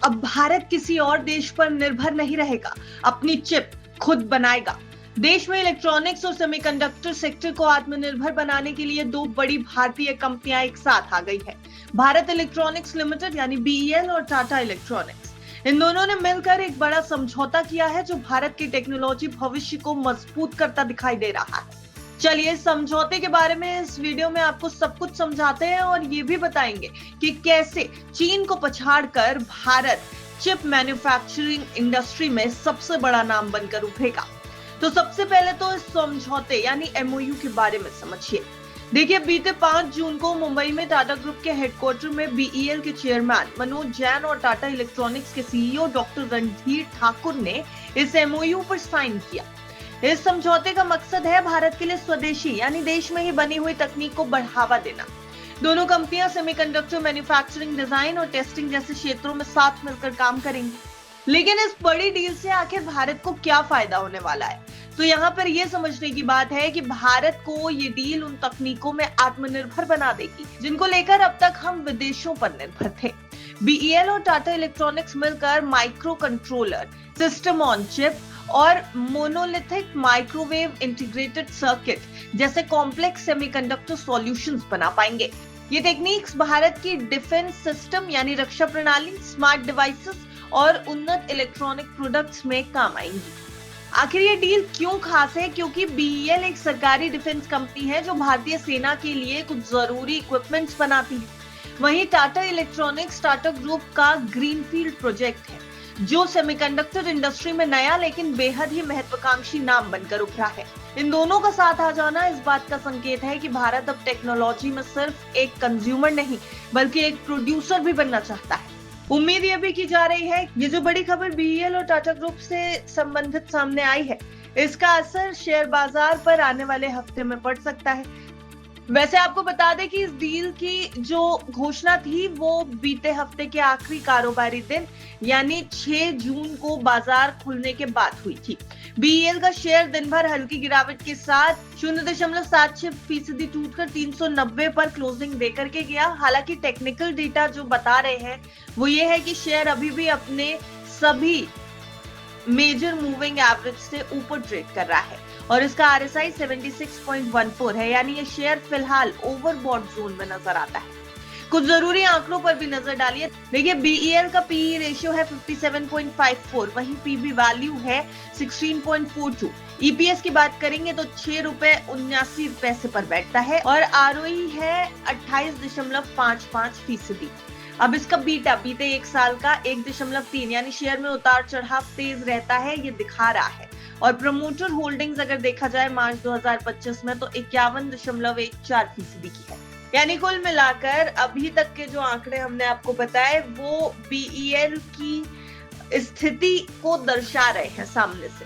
अब भारत किसी और देश पर निर्भर नहीं रहेगा, अपनी चिप खुद बनाएगा। देश में इलेक्ट्रॉनिक्स और सेमीकंडक्टर सेक्टर को आत्मनिर्भर बनाने के लिए दो बड़ी भारतीय कंपनियां एक साथ आ गई है, भारत इलेक्ट्रॉनिक्स लिमिटेड यानी बीईएल और टाटा इलेक्ट्रॉनिक्स। इन दोनों ने मिलकर एक बड़ा समझौता किया है जो भारत के टेक्नोलॉजी भविष्य को मजबूत करता दिखाई दे रहा है। चलिए इस समझौते के बारे में इस वीडियो में आपको सब कुछ समझाते हैं और ये भी बताएंगे कि कैसे चीन को पछाड़कर भारत चिप मैन्युफैक्चरिंग इंडस्ट्री में सबसे बड़ा नाम बनकर उभरेगा। तो सबसे पहले तो इस समझौते यानी एमओयू के बारे में समझिए। देखिए, बीते 5 जून को मुंबई में टाटा ग्रुप के हेडक्वार्टर में बीईएल के चेयरमैन मनोज जैन और टाटा इलेक्ट्रॉनिक्स के सीईओ डॉक्टर रणधीर ठाकुर ने इस एमओयू पर साइन किया। इस समझौते का मकसद है भारत के लिए स्वदेशी यानी देश में ही बनी हुई तकनीक को बढ़ावा देना। दोनों कंपनियां सेमीकंडक्टर मैन्युफैक्चरिंग, डिजाइन और टेस्टिंग जैसे क्षेत्रों में साथ मिलकर काम करेंगी। लेकिन इस बड़ी डील से आखिर भारत को क्या फायदा होने वाला है? तो यहाँ पर यह समझने की बात है कि भारत को ये डील उन तकनीकों में आत्मनिर्भर बना देगी जिनको लेकर अब तक हम विदेशों पर निर्भर थे। बीईएल और टाटा इलेक्ट्रॉनिक्स मिलकर micro controller, system on chip और मोनोलिथिक माइक्रोवेव इंटीग्रेटेड सर्किट जैसे कॉम्प्लेक्स सेमीकंडक्टर सॉल्यूशंस बना पाएंगे। ये टेक्निक्स भारत की डिफेंस सिस्टम यानी रक्षा प्रणाली, स्मार्ट डिवाइसेस और उन्नत इलेक्ट्रॉनिक प्रोडक्ट्स में काम आएंगी। आखिर ये डील क्यों खास है? क्योंकि बीईएल एक सरकारी डिफेंस कंपनी है जो भारतीय सेना के लिए कुछ जरूरी इक्विपमेंट्स बनाती है। वहीं टाटा इलेक्ट्रॉनिक्स टाटा ग्रुप का ग्रीनफील्ड प्रोजेक्ट है जो सेमीकंडक्टर इंडस्ट्री में नया लेकिन बेहद ही महत्वाकांक्षी नाम बनकर उभरा है। इन दोनों का साथ आ जाना इस बात का संकेत है कि भारत अब टेक्नोलॉजी में सिर्फ एक कंज्यूमर नहीं बल्कि एक प्रोड्यूसर भी बनना चाहता है। उम्मीद यह भी की जा रही है ये जो बड़ी खबर बीईएल और टाटा ग्रुप से संबंधित सामने आई है, इसका असर शेयर बाजार पर आने वाले हफ्ते में पड़ सकता है। वैसे आपको बता दें कि इस डील की जो घोषणा थी वो बीते हफ्ते के आखिरी कारोबारी दिन यानी 6 जून को बाजार खुलने के बाद हुई थी। बीईएल का शेयर दिन भर हल्की गिरावट के साथ 0.76% टूटकर 390 पर क्लोजिंग देकर के गया। हालांकि टेक्निकल डेटा जो बता रहे हैं वो ये है कि शेयर अभी भी अपने सभी मेजर मूविंग एवरेज से ऊपर ट्रेड कर रहा है और इसका आरएसआई 76.14 है, यानी ये शेयर फिलहाल ओवरबॉट जोन में नजर आता है। कुछ जरूरी आंकड़ों पर भी नजर डालिए। देखिए, बीईएल का पीई रेशियो है 57.54, वहीं पीबी वैल्यू है 16.42। ईपीएस की बात करेंगे तो 6.79 पैसे पर बैठता है और आरओई है 28.55%। अब इसका बीटा बीते एक साल का 1.3 यानी शेयर में उतार चढ़ाव तेज रहता है, ये दिखा रहा है। और प्रमोटर होल्डिंग्स अगर देखा जाए मार्च 2025 में तो 51.14% की है। यानी कुल मिलाकर अभी तक के जो आंकड़े हमने आपको बताए वो बीईएल की स्थिति को दर्शा रहे हैं सामने से।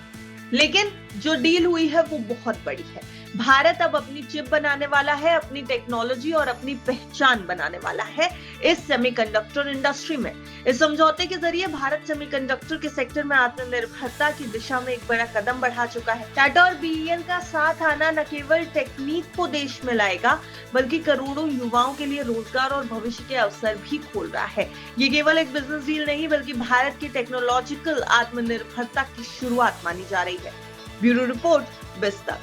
लेकिन जो डील हुई है वो बहुत बड़ी है। भारत अब अपनी चिप बनाने वाला है, अपनी टेक्नोलॉजी और अपनी पहचान बनाने वाला है इस सेमीकंडक्टर इंडस्ट्री में। इस समझौते के जरिए भारत सेमीकंडक्टर के सेक्टर में आत्मनिर्भरता की दिशा में एक बड़ा कदम बढ़ा चुका है। टाटा और बीईएल का साथ आना न केवल टेक्निक को देश में लाएगा बल्कि करोड़ों युवाओं के लिए रोजगार और भविष्य के अवसर भी खोल रहा है। ये केवल एक बिजनेस डील नहीं बल्कि भारत की टेक्नोलॉजिकल आत्मनिर्भरता की शुरुआत मानी जा रही है। Bureau report, बिस्तक।